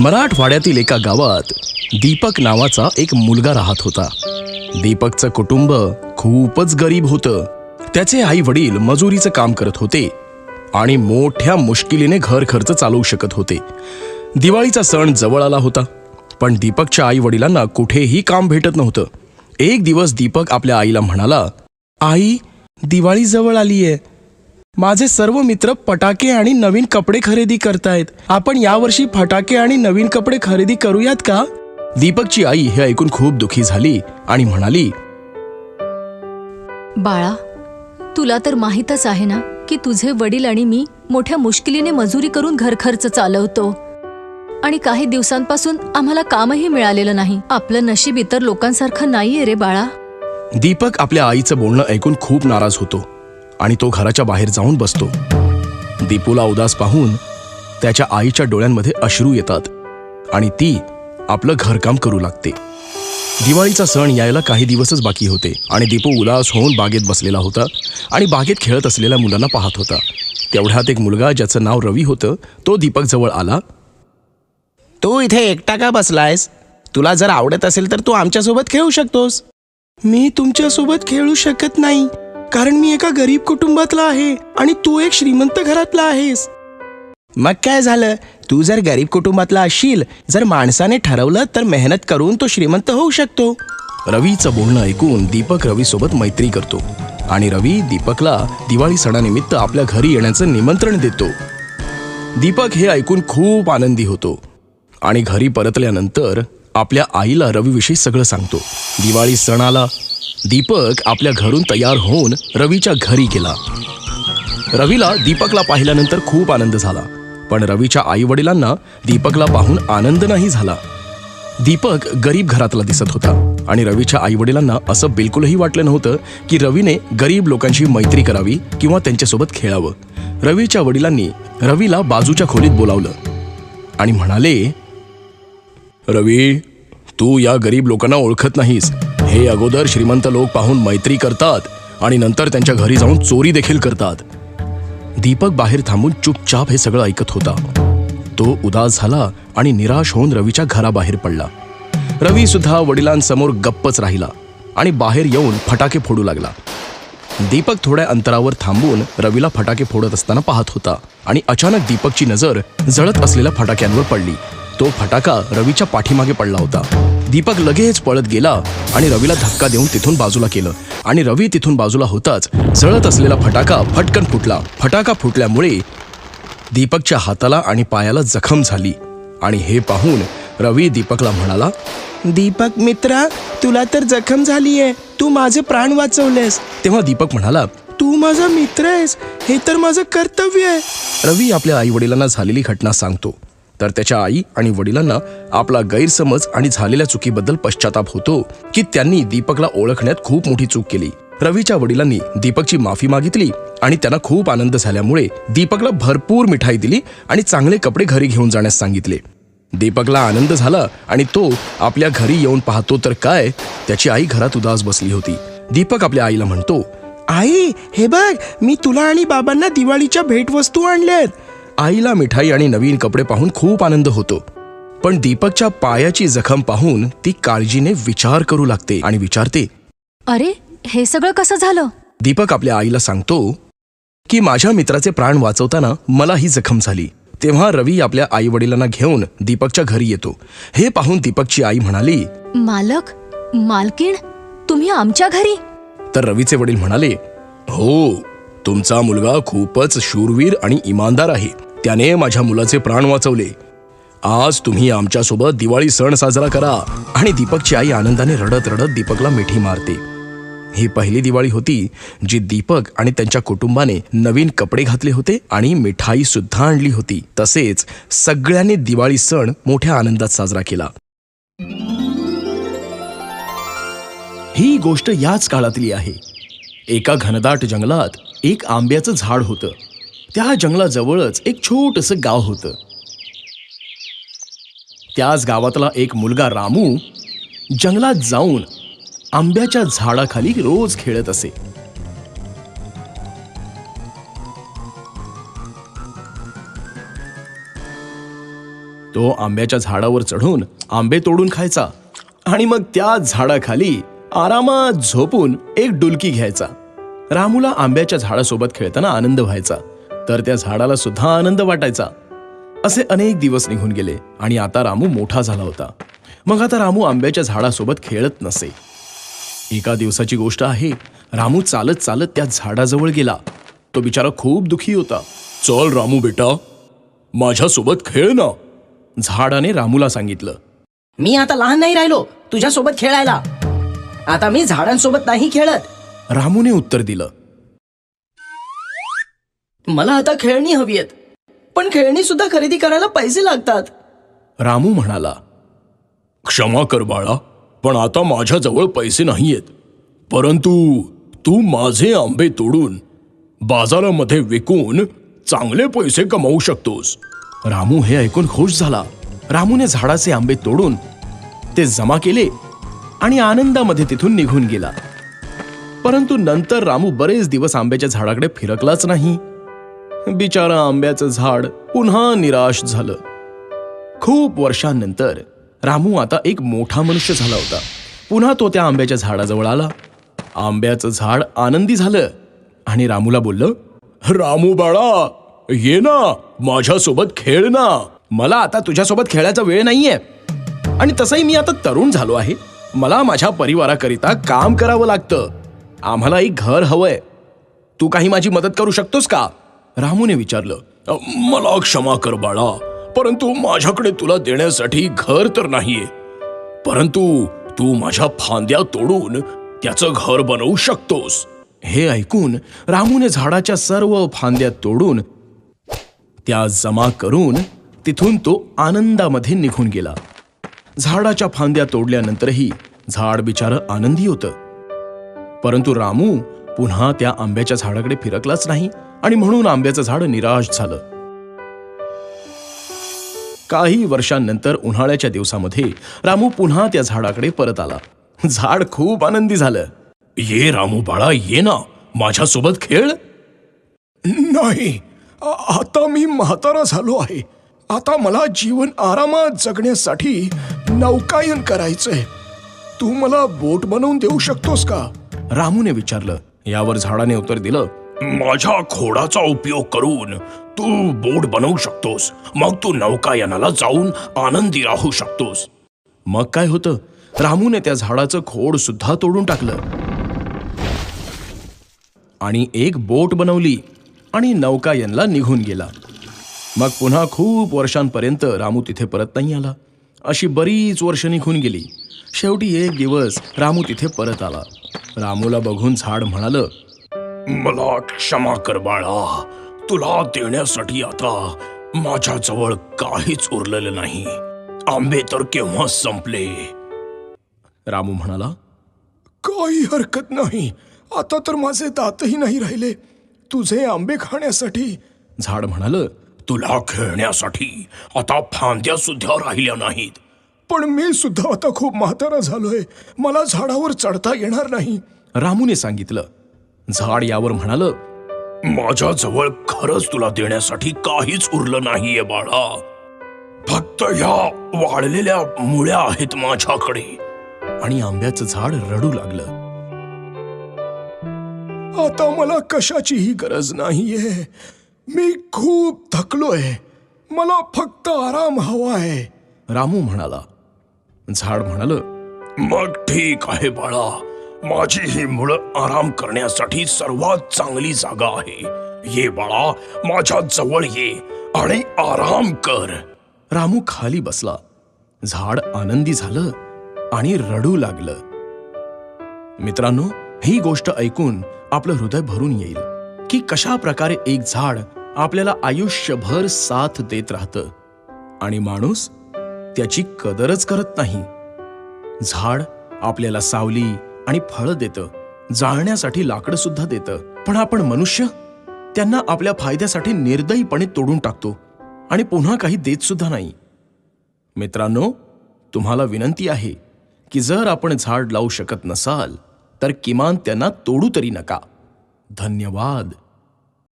मराठवाड्यातील एका गावात दीपक नावाचा एक मुलगा राहत होता. दीपकचं कुटुंब खूपच गरीब होतं. त्याचे आई वडील मजुरीचं काम करत होते आणि मोठ्या मुश्किलीने घर खर्च चालवू शकत होते. दिवाळीचा सण जवळ आला होता, पण दीपकच्या आई वडिलांना कुठेही काम भेटत नव्हतं. एक दिवस दीपक आपल्या आईला म्हणाला, आई, दिवाळी जवळ आलीये. माझे सर्व मित्र फटाके आणि नवीन कपडे खरेदी करतायत. आपण यावर्षी फटाके आणि नवीन कपडे खरेदी करूयात का? दीपकची आई हे ऐकून खूप दुखी झाली आणि म्हणाली, बाळा, तुला तर माहीतच आहे ना की तुझे वडील आणि मी मोठ्या मुश्किलीने मजुरी करून घर खर्च चालवतो आणि काही दिवसांपासून आम्हाला कामही मिळालेलं नाही. आपलं नशीब इतर लोकांसारखं नाहीये रे बाळा. दीपक आपल्या आईचं बोलणं ऐकून खूप नाराज होतो आणि तो घराच्या बाहेर जाऊन बसतो. दीपूला उदास पाहून त्याच्या आईच्या डोळ्यांमध्ये अश्रू येतात आणि ती आपलं घरकाम करू लागते. दिवाळीचा सण यायला काही दिवसच बाकी होते आणि दीपू उदास होऊन बागेत बसलेला होता आणि बागेत खेळत असलेल्या मुलांना पाहत होता. तेवढ्यात एक मुलगा, ज्याचं नाव रवी होतं, तो दीपक जवळ आला. तू इथे एकटा का बसलायस? तुला जर आवडत असेल तर तू आमच्यासोबत खेळू शकतोस. मी तुमच्यासोबत खेळू शकत नाही, कारण मी एका गरीब कुटुंबातला आहे आणि तू एक श्रीमंत घरातला आहेस. मग काय झालं? तू जर गरीब कुटुंबातला असशील, जर माणसाने ठरवलं तर मेहनत करून तो श्रीमंत होऊ शकतो. रवीचं बोलणं ऐकून दीपक रवीसोबत मैत्री करतो आणि रवी दीपकला दिवाळी सणानिमित्त आपल्या घरी येण्याचं निमंत्रण देतो. दीपक हे ऐकून खूप आनंदी होतो आणि घरी परतल्यानंतर आपल्या आईला रवीविषयी सगळं सांगतो. दिवाळी सणाला दीपक आपल्या घरून तयार होऊन रवीच्या घरी गेला. रवीला दीपकला पाहिल्यानंतर खूप आनंद झाला, पण रवीच्या आई वडिलांना दीपकला पाहून आनंद नाही झाला. दीपक गरीब घरातला दिसत होता आणि रवीच्या आई वडिलांना असं बिलकुलही वाटलं नव्हतं की रवीने गरीब लोकांशी मैत्री करावी किंवा त्यांच्यासोबत खेळावं. रवीच्या वडिलांनी रवीला बाजूच्या खोलीत बोलावलं आणि म्हणाले, रवी, तू या गरीब लोकांना ओळखत नाहीस. हे अगोदर श्रीमंत लोक पाहून मैत्री करतात आणि नंतर त्यांच्या घरी जाऊन चोरी देखील करतात. दीपक बाहेर थांबून चुपचाप हे सगळं ऐकत होता. तो उदास झाला आणि निराश होऊन रवीच्या घराबाहेर पडला. रवी सुद्धा वडिलांसमोर गप्पच राहिला आणि बाहेर येऊन फटाके फोडू लागला. दीपक थोड्या अंतरावर थांबून रवीला फटाके फोडत असताना पाहत होता आणि अचानक दीपकची नजर जळत असलेल्या फटाक्यांवर पडली. तो फटाका रवीच्या पाठीमागे पडला होता. दीपक लगेच पळत गेला आणि रवीला धक्का देऊन तिथून बाजूला केलं आणि रवी तिथून बाजूला होताच जळत असलेला फटाका फटकन फुटला. फटाका फुटल्यामुळे दीपकच्या हाताला आणि पायाला जखम झाली आणि हे पाहून रवी दीपकला म्हणाला, दीपक मित्रा, तुला तर जखम झालीये. तू माझे प्राण वाचवलेस. तेव्हा दीपक म्हणाला, तू माझा मित्र आहेस, हे तर माझं कर्तव्य आहे. रवी आपल्या आई वडिलांना झालेली घटना सांगतो, तर त्याच्या आई आणि वडिलांना आपला गैरसमज आणि झालेल्या चुकीबद्दल पश्चाताप होतो की त्यांनी दीपकला ओळखण्यात खूप मोठी चूक केली. रवीच्या वडिलांनी दीपकची माफी मागितली आणि त्यांना खूप आनंद झाल्यामुळे दीपकला भरपूर मिठाई दिली आणि चांगले कपडे घरी घेऊन जाण्यास सांगितले. दीपकला आनंद झाला आणि तो आपल्या घरी येऊन पाहतो तर काय, त्याची आई घरात उदास बसली होती. दीपक आपल्या आईला म्हणतो, आई, हे बघ, मी तुला आणि बाबांना दिवाळीच्या भेटवस्तू आणल्यात. आईला मिठाई आणि नवीन कपडे पाहून खूप आनंद होतो, पण दीपकच्या पायाची जखम पाहून ती काळजीने विचार करू लागते आणि विचारते, अरे, हे सगळं कसं झालं? दीपक आपल्या आईला सांगतो की माझ्या मित्राचे प्राण वाचवताना मला ही जखम झाली. तेव्हा रवी आपल्या आई वडिलांना घेऊन दीपकच्या घरी येतो. हे पाहून दीपकची आई म्हणाली, मालक, मालकीण, तुम्ही आमच्या घरी? तर रवीचे वडील म्हणाले, हो, तुमचा मुलगा खूपच शूरवीर आणि इमानदार आहे. त्याने माझ्या मुलाचे प्राण वाचवले. आज तुम्ही आमच्यासोबत दिवाळी सण साजरा करा. आणि दीपकची आई आनंदाने रडत रडत दीपकला मिठी मारते. ही पहिली दिवाळी होती जी दीपक आणि त्यांच्या कुटुंबाने नवीन कपडे घातले होते आणि मिठाई सुद्धा आणली होती. तसेच सगळ्यांनी दिवाळी सण मोठ्या आनंदात साजरा केला. ही गोष्ट याच काळातली आहे. एका घनदाट जंगलात एक आंब्याचं झाड होतं. त्या जंगलाजवळच एक छोटंसं गाव होतं. त्याच गावातला एक मुलगा रामू जंगलात जाऊन आंब्याच्या झाडाखाली रोज खेळत असे. तो आंब्याच्या झाडावर चढून आंबे तोडून खायचा आणि मग त्या झाडाखाली आरामात झोपून एक डुलकी घ्यायचा. रामूला आंब्याच्या झाडासोबत खेळताना आनंद व्हायचा, तर त्या झाडाला सुद्धा आनंद वाटायचा. असे अनेक दिवस निघून गेले आणि आता रामू मोठा झाला होता. मग आता रामू आंब्याच्या झाडासोबत खेळत नसे. एका दिवसाची गोष्ट आहे. रामू चालत चालत त्या झाडाजवळ गेला. तो बिचारा खूप दुखी होता. चल रामू बेटा, माझ्यासोबत खेळ ना, झाडाने रामूला सांगितलं. मी आता लहान नाही राहिलो तुझ्यासोबत खेळायला. आता मी झाडांसोबत नाही खेळत. रामूने उत्तर दिलं. मला आता खेळणी हवी आहेत, पण खेळणी सुद्धा खरेदी करायला पैसे लागतात. रामू म्हणाला, क्षमा कर बाळा, पण आता माझ्याजवळ पैसे नाहीयेत. परंतु तू माझे आंबे तोडून बाजारामध्ये विकून चांगले पैसे कमावू शकतोस. रामू हे ऐकून खुश झाला. रामूने झाडाचे आंबे तोडून ते जमा केले आणि आनंदामध्ये तिथून निघून गेला. परंतु नंतर रामू बरेच दिवस आंब्याच्या झाडाकडे फिरकलाच नाही. बिचारा आंब्याचं झाड पुन्हा निराश झालं. खूप वर्षांनंतर रामू आता एक मोठा मनुष्य झाला होता. पुन्हा तो त्या आंब्याच्या झाडाजवळ आला. आंब्याचं झाड आनंदी झालं आणि रामूला बोललं, रामू बाळा, ये ना, माझ्यासोबत खेळ ना. मला आता तुझ्यासोबत खेळायचा वेळ नाहीये आणि तसंही मी आता तरुण झालो आहे. मला माझ्या परिवाराकरिता काम करावं लागतं. आम्हाला एक घर हवंय. तू काही माझी मदत करू शकतोस का? रामूने विचारलं. मला क्षमा कर बाळा, परंतु माझ्याकडे तुला देण्यासाठी घर तर नाहीये. परंतु तू माझ्या फांद्या तोडून त्याचं घर बनवू शकतोस. हे ऐकून रामूने झाडाच्या सर्व फांद्या तोडून त्या जमा करून तिथून तो आनंदामध्ये निघून गेला. झाडाच्या फांद्या तोडल्यानंतरही झाड बिचारं आनंदी होतं. परंतु रामू पुन्हा त्या आंब्याच्या झाडाकडे फिरकलाच नाही आणि म्हणून आंब्याचं झाड निराश झालं. काही वर्षांनंतर उन्हाळ्याच्या दिवसामध्ये रामू पुन्हा त्या झाडाकडे परत आला. झाड खूप आनंदी झालं. ये रामू बाळा, ये ना, माझ्यासोबत खेळ. नाही, आता मी म्हातारा झालो आहे. आता मला जीवन आरामात जगण्यासाठी नौकायन करायचंय. तू मला बोट बनवून देऊ शकतोस का? रामूने विचारलं. यावर झाडाने उत्तर दिलं, माझ्या खोडाचा उपयोग करून तू बोट बनवू शकतोस. मग तू नौकायनाला जाऊन आनंदी राहू शकतोस. मग काय होतं, रामूने त्या झाडाचं खोड सुद्धा तोडून टाकलं आणि एक बोट बनवली आणि नौकायनला निघून गेला. मग पुन्हा खूप वर्षांपर्यंत रामू तिथे परत नाही आला. अशी बरीच वर्ष निघून गेली. शेवटी एक दिवस रामू तिथे परत आला. रामूला बघून झाड म्हणालं, मला क्षमा कर बाळा, तुला देण्यासाठी आता माझ्याजवळ काहीच उरलेलं नाही. आंबे तर केव्हा संपले. रामू म्हणाला, काही हरकत नाही. आता तर माझे दातही नाही राहिले तुझे आंबे खाण्यासाठी. झाड म्हणालं, तुला खेळण्यासाठी आता फांद्या सुद्धा राहिल्या नाहीत. पण मी सुद्धा आता खूप म्हातारा झालोय. मला झाडावर चढता येणार नाही. रामूने सांगितलं. झाड यावर म्हणालं, माझ्याजवळ खरंच तुला देण्यासाठी काहीच उरलं नाहीये बाळा. फक्त ह्या वाळलेल्या मुळ्या आहेत माझ्याकडे. आणि आंब्याचं झाड रडू लागलं. आता मला कशाचीही गरज नाहीये. मी खूप थकलोय. मला फक्त आराम हवा आहे. रामू म्हणाला. झाड म्हणालं, मग ठीक आहे बाळा, माझी ही मुळं आराम करण्यासाठी सर्वात चांगली जागा आहे. ये बाळा, माझ्या जवळ ये आणि आराम कर. रामू खाली बसला. झाड आनंदी झालं आणि रडू लागलं. मित्रांनो, ही गोष्ट ऐकून आपलं हृदय भरून येईल की कशा प्रकारे एक झाड आपल्याला आयुष्यभर साथ देत राहतं आणि माणूस त्याची कदरच करत नाही. झाड आपल्याला सावली आणि फळं देतं, जाळण्यासाठी लाकडं सुद्धा देतं, पण आपण मनुष्य त्यांना आपल्या फायद्यासाठी निर्दयीपणे तोडून टाकतो आणि पुन्हा काही देत सुद्धा नाही. मित्रांनो, तुम्हाला विनंती आहे की जर आपण झाड लावू शकत नसाल तर किमान त्यांना तोडू तरी नका. धन्यवाद.